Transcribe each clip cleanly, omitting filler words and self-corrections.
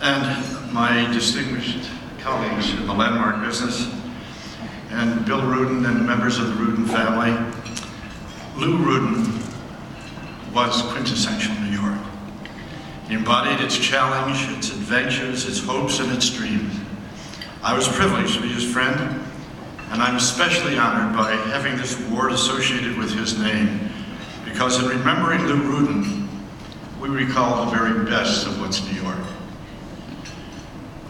and my distinguished colleagues in the landmark business, and Bill Rudin and members of the Rudin family. Lou Rudin was quintessential New York. He embodied its challenge, its adventures, its hopes, and its dreams. I was privileged to be his friend, and I'm especially honored by having this award associated with his name, because in remembering Lou Rudin, we recall the very best of what's New York.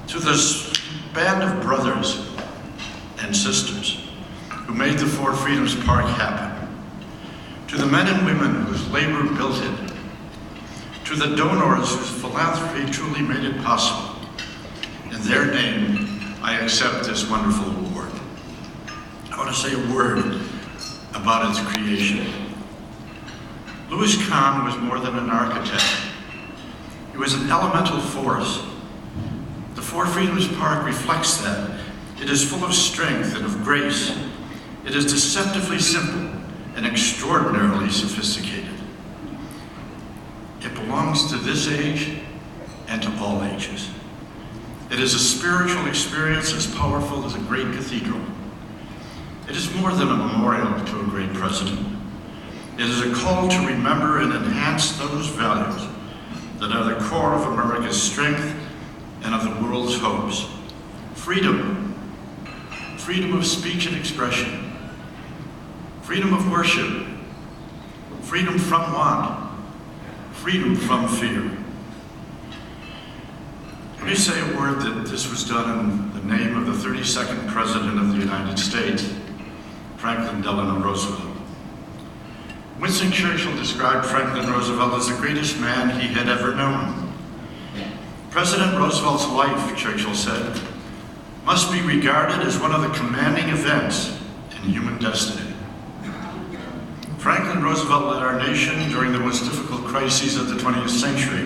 To this band of brothers and sisters who made the Four Freedoms Park happen, to the men and women whose labor built it, to the donors whose philanthropy truly made it possible, in their name, I accept this wonderful award. I want to say a word about its creation. Louis Kahn was more than an architect. He was an elemental force. The Four Freedoms Park reflects that. It is full of strength and of grace. It is deceptively simple and extraordinarily sophisticated. It belongs to this age and to all ages. It is a spiritual experience as powerful as a great cathedral. It is more than a memorial to a great president. It is a call to remember and enhance those values that are the core of America's strength and of the world's hopes. Freedom. Freedom of speech and expression. Freedom of worship. Freedom from want. Freedom from fear. Let me say a word that this was done in the name of the 32nd President of the United States, Franklin Delano Roosevelt. Winston Churchill described Franklin Roosevelt as the greatest man he had ever known. President Roosevelt's life, Churchill said, must be regarded as one of the commanding events in human destiny. Franklin Roosevelt led our nation during the most difficult crises of the 20th century,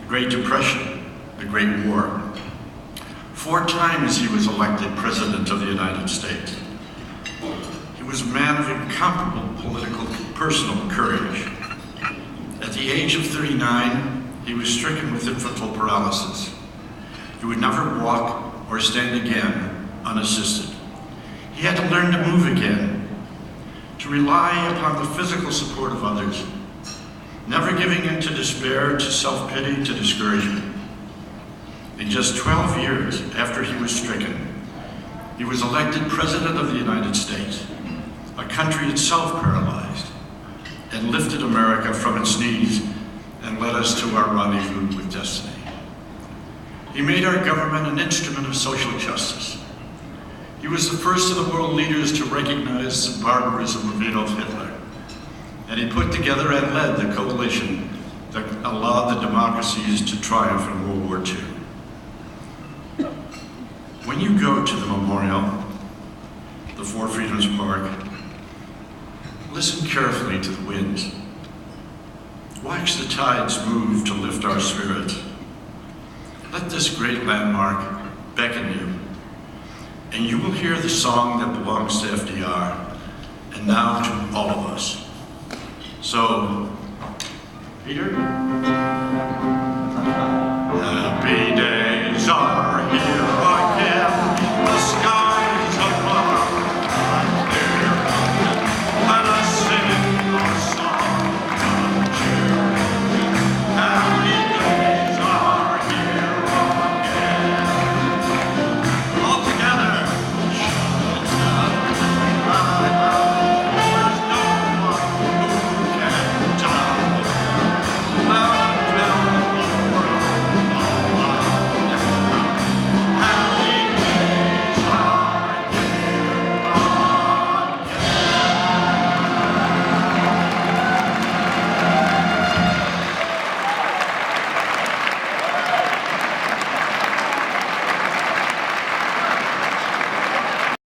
the Great Depression, the Great War. 4 times he was elected President of the United States. He was a man of incomparable political, personal courage. At the age of 39, he was stricken with infantile paralysis. He would never walk or stand again unassisted. He had to learn to move again, to rely upon the physical support of others, never giving in to despair, to self-pity, to discouragement. In just 12 years after he was stricken, he was elected President of the United States, a country itself paralyzed, and lifted America from its knees and led us to our rendezvous with destiny. He made our government an instrument of social justice. He was the first of the world leaders to recognize the barbarism of Adolf Hitler, and he put together and led the coalition that allowed the democracies to triumph in World War II. When you go to the memorial, the Four Freedoms Park, listen carefully to the winds. Watch the tides move to lift our spirits. Let this great landmark beckon you, and you will hear the song that belongs to FDR, and now to all of us. So, Peter? Happy days are here.